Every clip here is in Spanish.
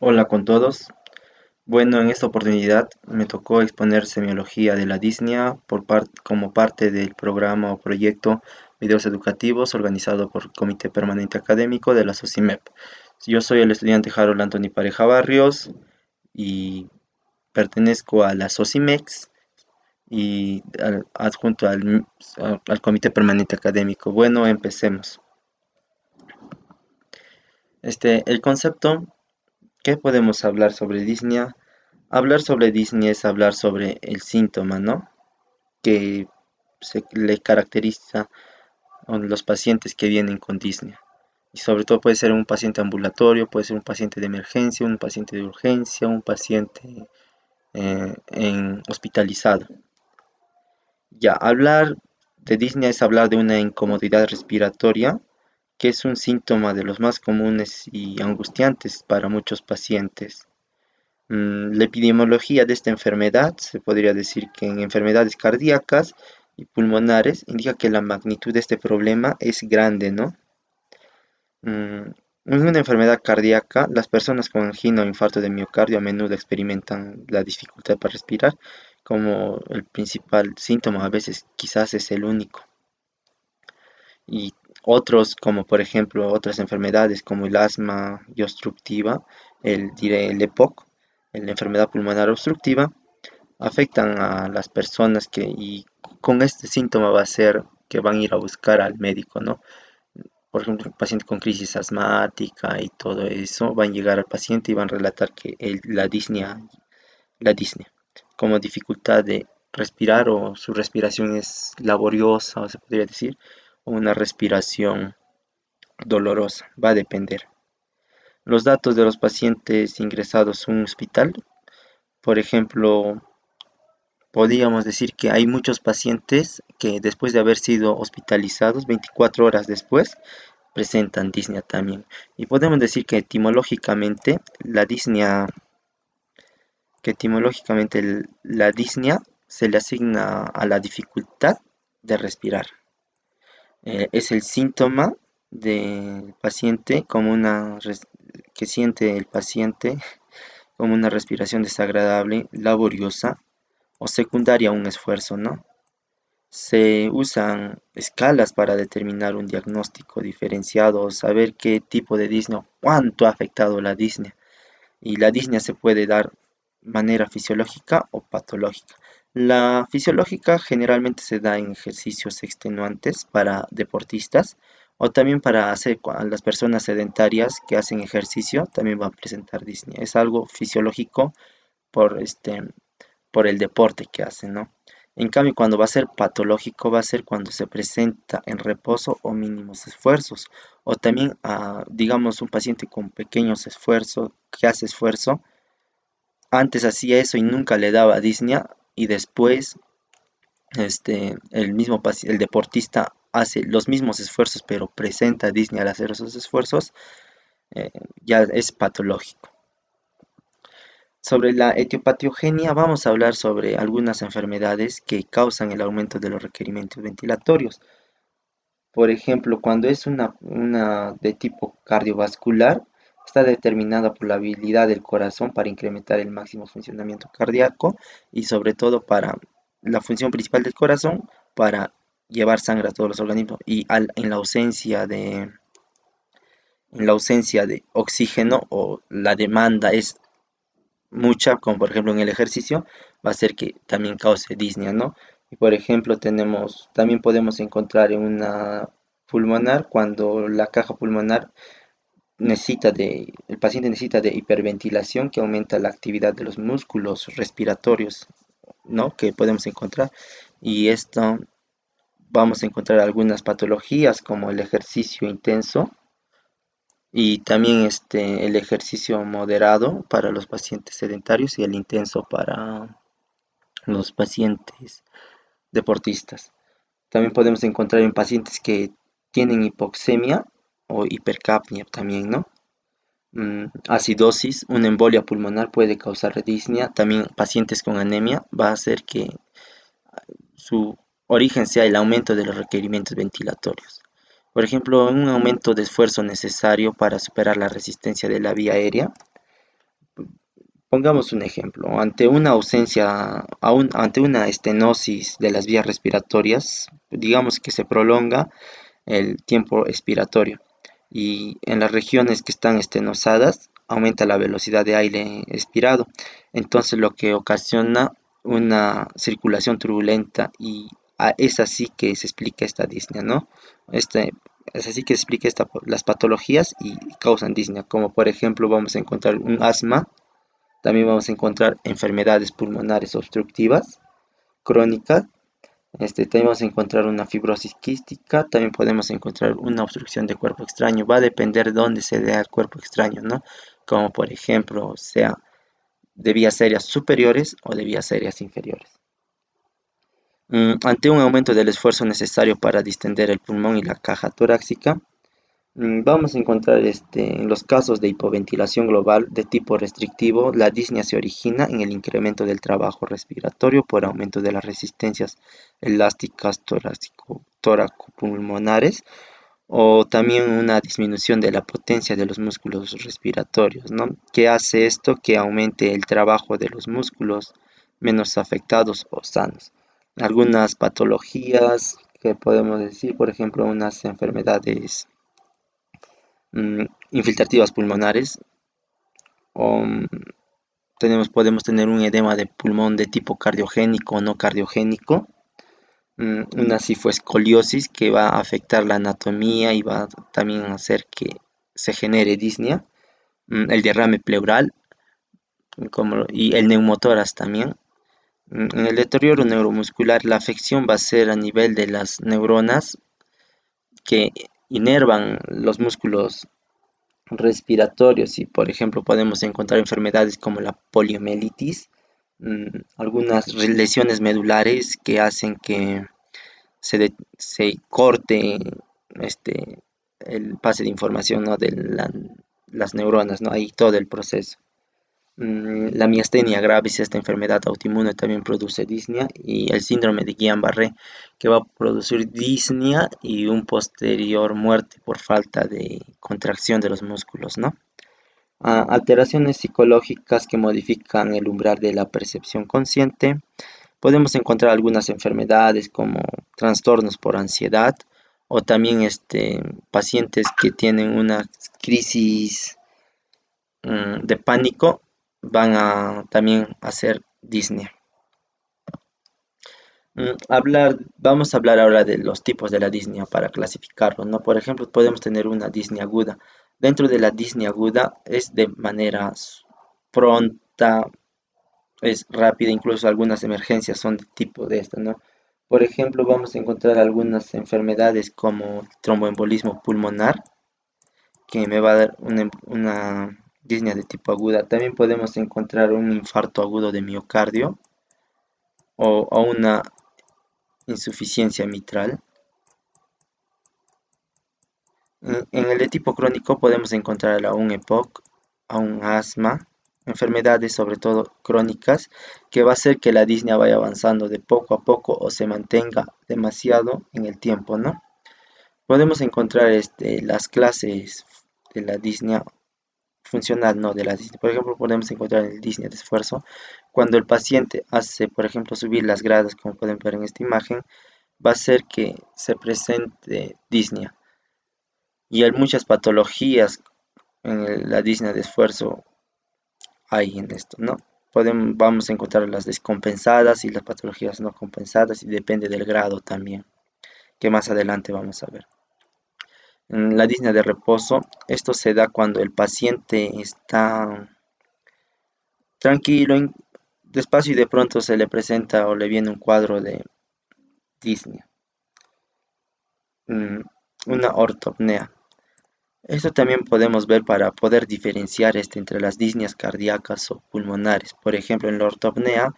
Hola con todos. Bueno, en esta oportunidad me tocó exponer semiología de la disnea como parte del programa o proyecto Videos Educativos organizado por el Comité Permanente Académico de la SOCIMEP. Yo soy el estudiante Harold Anthony Pareja Barrios y pertenezco a la SOCIMEX y adjunto al Comité Permanente Académico. Bueno, empecemos. El concepto. ¿Qué podemos hablar sobre disnea? Hablar sobre disnea es hablar sobre el síntoma, ¿no? Que le caracteriza a los pacientes que vienen con disnea. Y sobre todo puede ser un paciente ambulatorio, puede ser un paciente de emergencia, un paciente de urgencia, un paciente hospitalizado. Ya, hablar de disnea es hablar de una incomodidad respiratoria, que es un síntoma de los más comunes y angustiantes para muchos pacientes. La epidemiología de esta enfermedad, se podría decir que en enfermedades cardíacas y pulmonares indica que la magnitud de este problema es grande, ¿no? En una enfermedad cardíaca, las personas con angina o infarto de miocardio a menudo experimentan la dificultad para respirar como el principal síntoma, a veces quizás es el único. Y otros, como por ejemplo otras enfermedades como el asma y obstructiva, diré el EPOC, la enfermedad pulmonar obstructiva, afectan a las personas y con este síntoma va a ser que van a ir a buscar al médico, ¿no? Por ejemplo, un paciente con crisis asmática y todo eso, van a llegar al paciente y van a relatar que la disnea, como dificultad de respirar o su respiración es laboriosa, o se podría decir, o una respiración dolorosa, va a depender. Los datos de los pacientes ingresados en un hospital, por ejemplo, podríamos decir que hay muchos pacientes que después de haber sido hospitalizados, 24 horas después, presentan disnea también. Y podemos decir que etimológicamente la disnea se le asigna a la dificultad de respirar. Es el síntoma del paciente que siente el paciente como una respiración desagradable, laboriosa o secundaria a un esfuerzo, ¿no? Se usan escalas para determinar un diagnóstico diferenciado o saber qué tipo de disnea o cuánto ha afectado la disnea. Y la disnea se puede dar de manera fisiológica o patológica. La fisiológica generalmente se da en ejercicios extenuantes para deportistas o también para las personas sedentarias que hacen ejercicio también van a presentar disnea. Es algo fisiológico por por el deporte que hacen, ¿no? En cambio, cuando va a ser patológico, va a ser cuando se presenta en reposo o mínimos esfuerzos, o también, digamos, un paciente con pequeños esfuerzos, que hace esfuerzo, antes hacía eso y nunca le daba disnea, y después, el deportista hace los mismos esfuerzos, pero presenta disnea al hacer esos esfuerzos, eh, ya es patológico. Sobre la etiopatiogenia vamos a hablar sobre algunas enfermedades que causan el aumento de los requerimientos ventilatorios. Por ejemplo, cuando es una de tipo cardiovascular, está determinada por la habilidad del corazón para incrementar el máximo funcionamiento cardíaco y sobre todo para la función principal del corazón para llevar sangre a todos los organismos y en la ausencia de oxígeno o la demanda es mucha, como por ejemplo en el ejercicio, va a ser que también cause disnea, ¿no? Y por ejemplo también podemos encontrar en una pulmonar cuando la caja pulmonar el paciente necesita de hiperventilación que aumenta la actividad de los músculos respiratorios, ¿no? Que podemos encontrar. Y esto vamos a encontrar algunas patologías como el ejercicio intenso y también el ejercicio moderado para los pacientes sedentarios y el intenso para los pacientes deportistas. También podemos encontrar en pacientes que tienen hipoxemia o hipercapnia también, ¿no? Acidosis, una embolia pulmonar puede causar disnea. También pacientes con anemia va a hacer que su origen sea el aumento de los requerimientos ventilatorios. Por ejemplo, un aumento de esfuerzo necesario para superar la resistencia de la vía aérea Pongamos un ejemplo, ante una ausencia, ante una estenosis de las vías respiratorias, digamos que se prolonga el tiempo expiratorio y en las regiones que están estenosadas aumenta la velocidad de aire expirado, entonces lo que ocasiona una circulación turbulenta y es así que se explica esta disnea, ¿no? Es así que se explica las patologías y causan disnea, como por ejemplo vamos a encontrar un asma. También vamos a encontrar enfermedades pulmonares obstructivas crónicas. También vamos a encontrar una fibrosis quística. También podemos encontrar una obstrucción de cuerpo extraño. Va a depender de dónde se vea el cuerpo extraño, ¿no? Como por ejemplo, sea de vías aéreas superiores o de vías aéreas inferiores. Ante un aumento del esfuerzo necesario para distender el pulmón y la caja torácica, vamos a encontrar en los casos de hipoventilación global de tipo restrictivo, la disnea se origina en el incremento del trabajo respiratorio por aumento de las resistencias elásticas toracopulmonares o también una disminución de la potencia de los músculos respiratorios, ¿no? ¿Qué hace esto? Que aumente el trabajo de los músculos menos afectados o sanos. Algunas patologías que podemos decir, por ejemplo, unas enfermedades infiltrativas pulmonares o podemos tener un edema de pulmón de tipo cardiogénico o no cardiogénico, una cifoescoliosis que va a afectar la anatomía y va también a hacer que se genere disnea, el derrame pleural y el neumotórax también. En el deterioro neuromuscular la afección va a ser a nivel de las neuronas que inervan los músculos respiratorios y por ejemplo podemos encontrar enfermedades como la poliomielitis, algunas lesiones medulares que hacen que se corte este, el pase de información, ¿no? de las neuronas, ¿no? Ahí todo el proceso. La miastenia gravis, esta enfermedad autoinmune también produce disnea y el síndrome de Guillain-Barré que va a producir disnea y un posterior muerte por falta de contracción de los músculos, ¿no? Alteraciones psicológicas que modifican el umbral de la percepción consciente. Podemos encontrar algunas enfermedades como trastornos por ansiedad o también pacientes que tienen una crisis de pánico van a también hacer disnea. Vamos a hablar ahora de los tipos de la disnea para clasificarlos, ¿no? Por ejemplo, podemos tener una disnea aguda. Dentro de la disnea aguda es de manera pronta, es rápida, incluso algunas emergencias son de tipo de esta, ¿no? Por ejemplo, vamos a encontrar algunas enfermedades como tromboembolismo pulmonar, que me va a dar una disnea de tipo aguda. También podemos encontrar un infarto agudo de miocardio o una insuficiencia mitral. En el de tipo crónico podemos encontrar a un EPOC, a un asma, enfermedades sobre todo crónicas, que va a hacer que la disnea vaya avanzando de poco a poco o se mantenga demasiado en el tiempo, ¿no? Podemos encontrar las clases de la disnea funcional, no de la disnea. Por ejemplo, podemos encontrar el disnea de esfuerzo. Cuando el paciente hace, por ejemplo, subir las gradas, como pueden ver en esta imagen, va a hacer que se presente disnea. Y hay muchas patologías en la disnea de esfuerzo hay en esto, ¿no? Vamos a encontrar las descompensadas y las patologías no compensadas y depende del grado también, que más adelante vamos a ver. En la disnea de reposo, esto se da cuando el paciente está tranquilo, despacio y de pronto se le presenta o le viene un cuadro de disnea, una ortopnea. Esto también podemos ver para poder diferenciar entre las disneas cardíacas o pulmonares. Por ejemplo, en la ortopnea,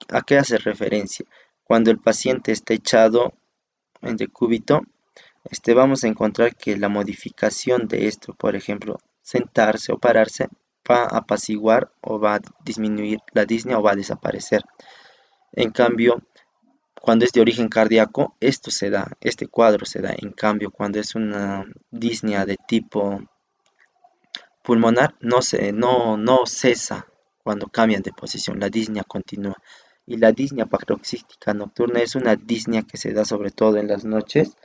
¿a qué hace referencia? Cuando el paciente está echado en decúbito, vamos a encontrar que la modificación de esto, por ejemplo, sentarse o pararse, va a apaciguar o va a disminuir la disnea o va a desaparecer. En cambio, cuando es de origen cardíaco, este cuadro se da. En cambio, cuando es una disnea de tipo pulmonar, no cesa cuando cambian de posición, la disnea continua. Y la disnea paroxística nocturna es una disnea que se da sobre todo en las noches,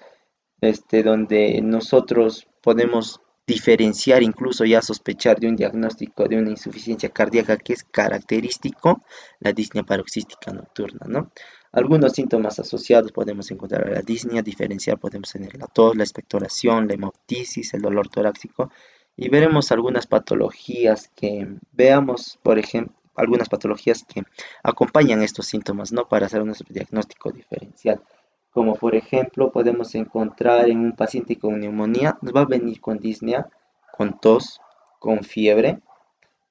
donde nosotros podemos diferenciar, incluso ya sospechar de un diagnóstico de una insuficiencia cardíaca que es característico, la disnea paroxística nocturna, ¿no? Algunos síntomas asociados podemos encontrar a la disnea, diferenciar podemos tener la tos, la expectoración, la hemoptisis, el dolor torácico, y veremos algunas patologías que veamos, por ejemplo, algunas patologías que acompañan estos síntomas, ¿no? Para hacer nuestro diagnóstico diferencial, como por ejemplo podemos encontrar en un paciente con neumonía, nos va a venir con disnea, con tos, con fiebre,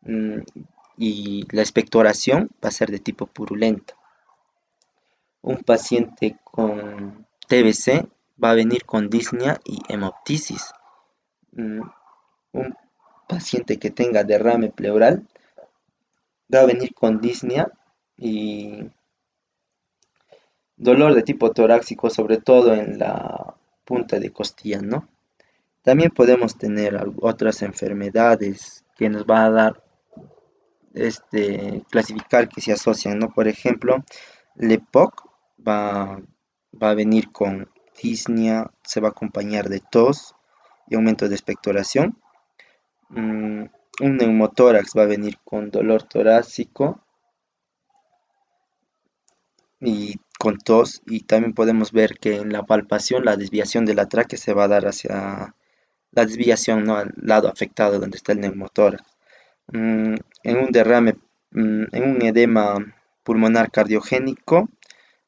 mm, y la expectoración va a ser de tipo purulento. Un paciente con TBC va a venir con disnea y hemoptisis. Mm, Un paciente que tenga derrame pleural va a venir con disnea y dolor de tipo torácico, sobre todo en la punta de costilla, ¿no? También podemos tener otras enfermedades que nos va a dar clasificar que se asocian, ¿no? Por ejemplo, el EPOC va, va a venir con disnea, se va a acompañar de tos y aumento de expectoración. Mm, un neumotórax va a venir con dolor torácico y con tos, y también podemos ver que en la palpación la desviación de la tráquea se va a dar hacia la desviación, ¿no? Al lado afectado donde está el neumotórax. En un derrame, en un edema pulmonar cardiogénico,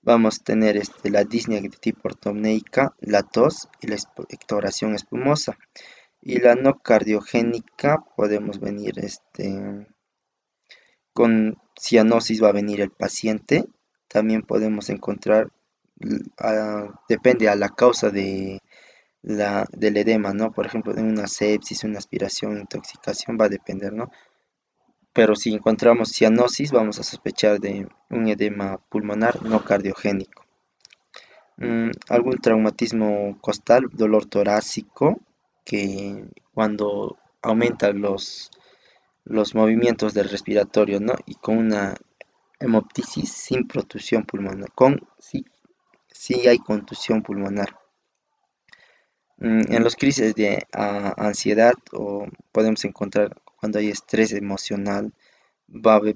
vamos a tener la disnea de tipo ortopneica, la tos y la expectoración espumosa. Y la no cardiogénica podemos venir con cianosis, va a venir el paciente. También podemos encontrar, depende a la causa del edema, ¿no? Por ejemplo, de una sepsis, una aspiración, intoxicación, va a depender, ¿no? Pero si encontramos cianosis, vamos a sospechar de un edema pulmonar no cardiogénico. Algún traumatismo costal, dolor torácico, que cuando aumentan los movimientos del respiratorio, ¿no? Y con una hemoptisis sin protusión pulmonar, sí hay contusión pulmonar. En los crisis de ansiedad o podemos encontrar cuando hay estrés emocional,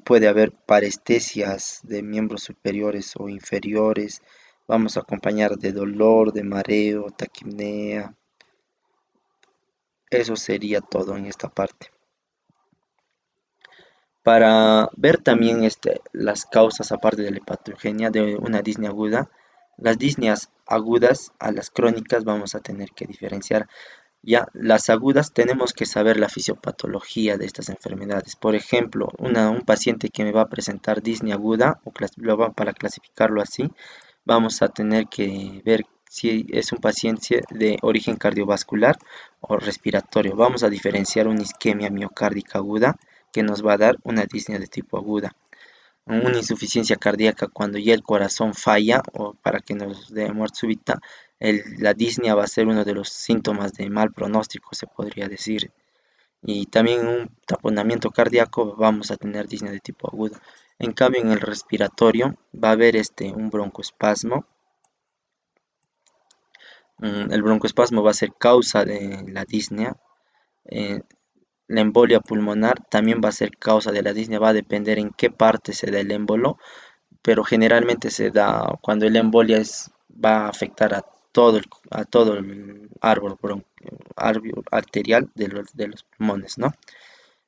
puede haber parestesias de miembros superiores o inferiores, vamos a acompañar de dolor, de mareo, taquipnea. Eso sería todo en esta parte. Para ver también las causas, aparte de la patogenia de una disnea aguda, las disneas agudas a las crónicas vamos a tener que diferenciar. Ya, las agudas tenemos que saber la fisiopatología de estas enfermedades. Por ejemplo, un paciente que me va a presentar disnea aguda, para clasificarlo así, vamos a tener que ver si es un paciente de origen cardiovascular o respiratorio. Vamos a diferenciar una isquemia miocárdica aguda que nos va a dar una disnea de tipo aguda. Una insuficiencia cardíaca cuando ya el corazón falla o para que nos dé muerte súbita, la disnea va a ser uno de los síntomas de mal pronóstico, se podría decir. Y también un taponamiento cardíaco vamos a tener disnea de tipo agudo. En cambio, en el respiratorio va a haber un broncoespasmo. El broncoespasmo va a ser causa de la disnea. Eh, la embolia pulmonar también va a ser causa de la disnea, va a depender en qué parte se da el émbolo, pero generalmente se da cuando el embolia va a afectar a todo el árbol arterial de los pulmones, ¿no?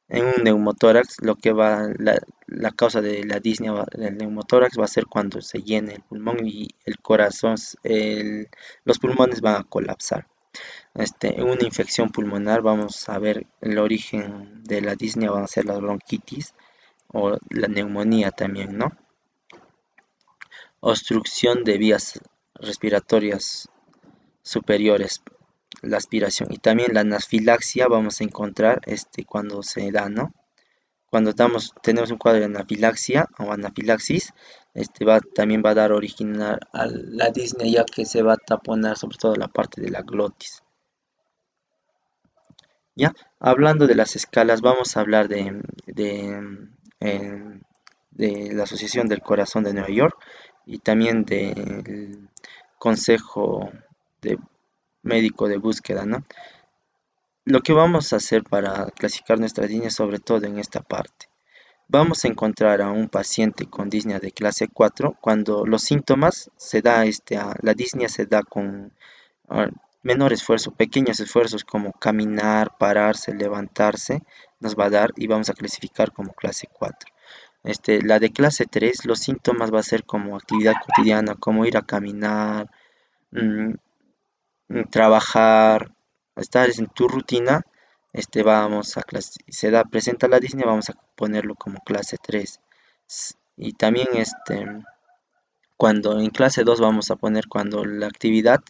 En un neumotórax, la causa de la disnea del neumotórax va a ser cuando se llene el pulmón y el corazón, los pulmones van a colapsar. En una infección pulmonar vamos a ver el origen de la disnea, va a ser la bronquitis o la neumonía también, ¿no? Obstrucción de vías respiratorias superiores, la aspiración, y también la anafilaxia vamos a encontrar cuando se da, ¿no? Cuando tenemos un cuadro de anafilaxia o anafilaxis, también va a dar origen a la disnea, ya que se va a taponar sobre todo la parte de la glotis. Ya, hablando de las escalas, vamos a hablar de de la Asociación del Corazón de Nueva York y también del Consejo de Médico de Búsqueda, ¿no? Lo que vamos a hacer para clasificar nuestras líneas, sobre todo en esta parte. Vamos a encontrar a un paciente con disnea de clase 4 cuando los síntomas se da, la disnea se da con ah, menor esfuerzo, pequeños esfuerzos como caminar, pararse, levantarse, nos va a dar y vamos a clasificar como clase 4. La de clase 3, los síntomas va a ser como actividad cotidiana, como ir a caminar, mm, trabajar, estar en tu rutina, vamos a se da, presenta la disnea, vamos a ponerlo como clase 3. Y también cuando en clase 2 vamos a poner cuando la actividad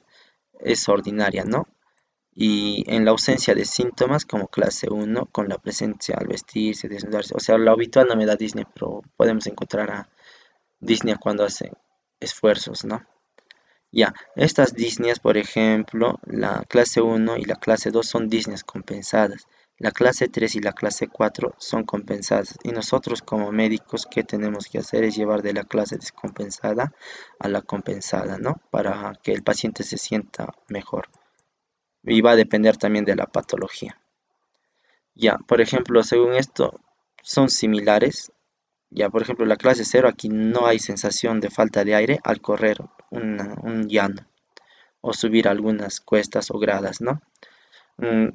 es ordinaria, ¿no? Y en la ausencia de síntomas como clase 1 con la presencia al vestirse, desnudarse, o sea, lo habitual no me da disnea, pero podemos encontrar a disnea cuando hace esfuerzos, ¿no? Ya, estas disneas, por ejemplo, la clase 1 y la clase 2 son disneas compensadas. La clase 3 y la clase 4 son compensadas. Y nosotros como médicos, ¿qué tenemos que hacer? Es llevar de la clase descompensada a la compensada, ¿no? Para que el paciente se sienta mejor. Y va a depender también de la patología. Ya, por ejemplo, según esto, son similares. Ya, por ejemplo, la clase 0 aquí no hay sensación de falta de aire al correr un llano o subir algunas cuestas o gradas, ¿no? Mm,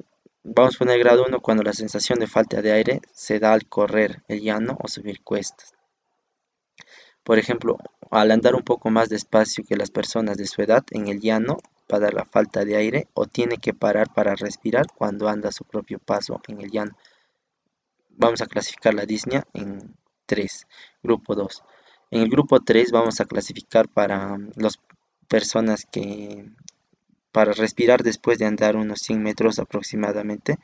Vamos a poner grado 1 cuando la sensación de falta de aire se da al correr el llano o subir cuestas. Por ejemplo, al andar un poco más despacio que las personas de su edad en el llano va a dar la falta de aire o tiene que parar para respirar cuando anda a su propio paso en el llano. Vamos a clasificar la disnea en 3, grupo 2. En el grupo 3 vamos a clasificar para las personas que para respirar después de andar unos 100 metros aproximadamente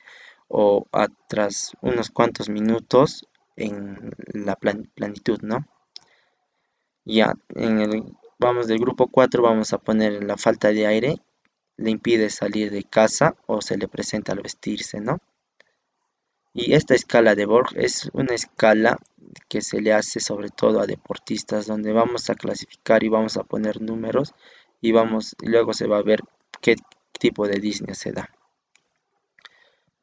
o tras unos cuantos minutos en la planitud, ¿no? Ya, vamos del grupo 4 vamos a poner la falta de aire, le impide salir de casa o se le presenta al vestirse, ¿no? Y esta escala de Borg es una escala que se le hace sobre todo a deportistas, donde vamos a clasificar y vamos a poner números y luego se va a ver qué tipo de disnea se da.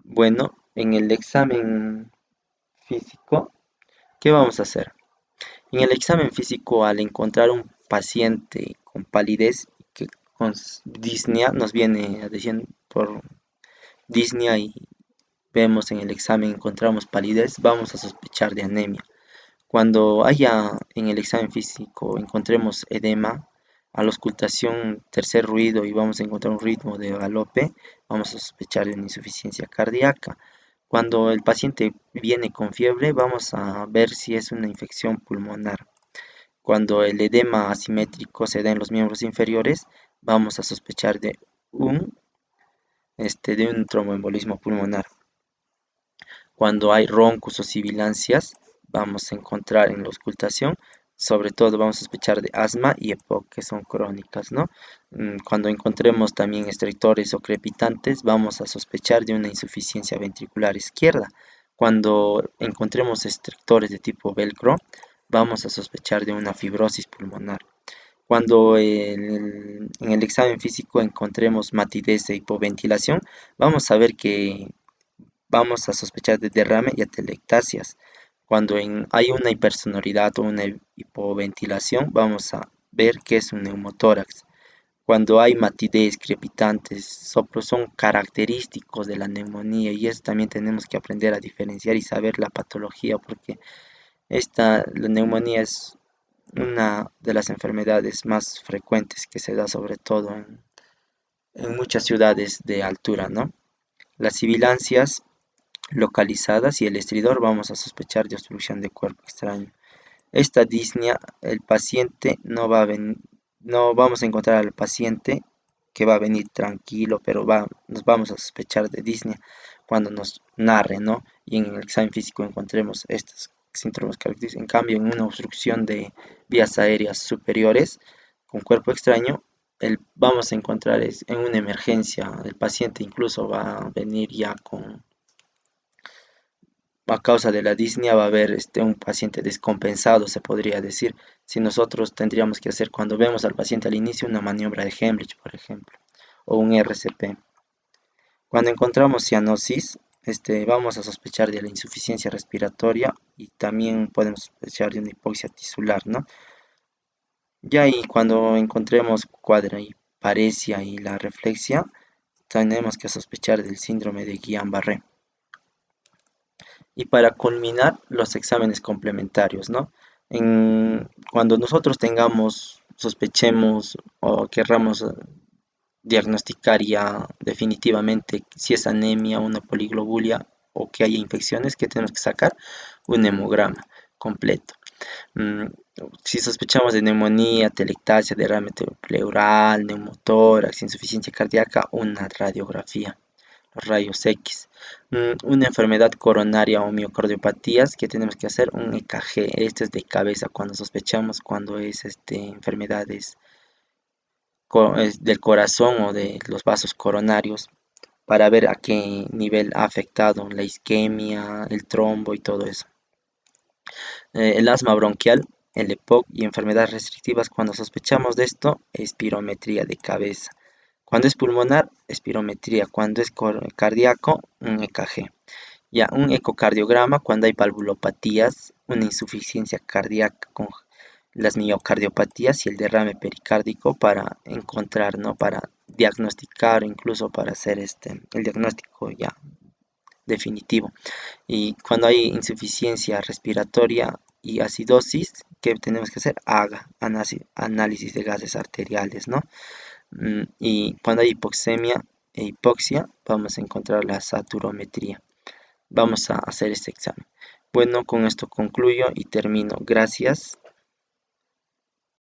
Bueno, en el examen físico, ¿qué vamos a hacer? En el examen físico, al encontrar un paciente con palidez que con disnea nos viene a decir por disnea y vemos en el examen encontramos palidez, vamos a sospechar de anemia. Cuando haya en el examen físico encontremos edema, a la auscultación tercer ruido y vamos a encontrar un ritmo de galope, vamos a sospechar de una insuficiencia cardíaca. Cuando el paciente viene con fiebre, vamos a ver si es una infección pulmonar. Cuando el edema asimétrico se da en los miembros inferiores, vamos a sospechar de un tromboembolismo pulmonar. Cuando hay roncos o sibilancias, vamos a encontrar en la auscultación, sobre todo vamos a sospechar de asma y EPOC, que son crónicas, ¿no? Cuando encontremos también estertores o crepitantes, vamos a sospechar de una insuficiencia ventricular izquierda. Cuando encontremos estertores de tipo velcro, vamos a sospechar de una fibrosis pulmonar. Cuando en el examen físico encontremos matidez e hipoventilación, vamos a ver que vamos a sospechar de derrame y atelectasias. Cuando hay una hipersonoridad o una hipoventilación, vamos a ver que es un neumotórax. Cuando hay matidez, crepitantes, soplos son característicos de la neumonía y eso también tenemos que aprender a diferenciar y saber la patología porque la neumonía es una de las enfermedades más frecuentes que se da sobre todo en muchas ciudades de altura, ¿no? Las sibilancias localizadas y el estridor vamos a sospechar de obstrucción de cuerpo extraño. Esta disnea, el paciente no vamos a encontrar al paciente que va a venir tranquilo, pero nos vamos a sospechar de disnea cuando nos narre, ¿no? Y en el examen físico encontremos estos síntomas característicos. En cambio, en una obstrucción de vías aéreas superiores con cuerpo extraño, vamos a encontrar en una emergencia, el paciente incluso va a venir ya a causa de la disnea va a haber un paciente descompensado, se podría decir. Si nosotros tendríamos que hacer cuando vemos al paciente al inicio una maniobra de Hemlich, por ejemplo, o un RCP. Cuando encontramos cianosis, vamos a sospechar de la insuficiencia respiratoria y también podemos sospechar de una hipoxia tisular, ¿no? Ya ahí cuando encontremos cuadrahiparesia y la reflexia, tenemos que sospechar del síndrome de Guillain-Barré. Y para culminar, los exámenes complementarios, ¿no? Cuando nosotros sospechemos o querramos diagnosticar ya definitivamente si es anemia, una poliglobulia o que haya infecciones, que tenemos que sacar un hemograma completo. Mm, si sospechamos de neumonía, telectasia, derrame pleural, neumotórax, insuficiencia cardíaca, una radiografía, los rayos X. Una enfermedad coronaria o miocardiopatías que tenemos que hacer un EKG. Este es de cabeza cuando sospechamos cuando es enfermedades del corazón o de los vasos coronarios para ver a qué nivel ha afectado la isquemia, el trombo y todo eso. El asma bronquial, el EPOC y enfermedades restrictivas, cuando sospechamos de esto, espirometría de cabeza. Cuando es pulmonar, espirometría. Cuando es cardíaco, un EKG. Ya, un ecocardiograma cuando hay valvulopatías, una insuficiencia cardíaca con las miocardiopatías y el derrame pericárdico para encontrar, ¿no? Para diagnosticar, incluso para hacer el diagnóstico ya definitivo. Y cuando hay insuficiencia respiratoria y acidosis, ¿qué tenemos que hacer? Análisis de gases arteriales, ¿no? Y cuando hay hipoxemia e hipoxia, vamos a encontrar la saturometría. Vamos a hacer este examen. Bueno, con esto concluyo y termino. Gracias.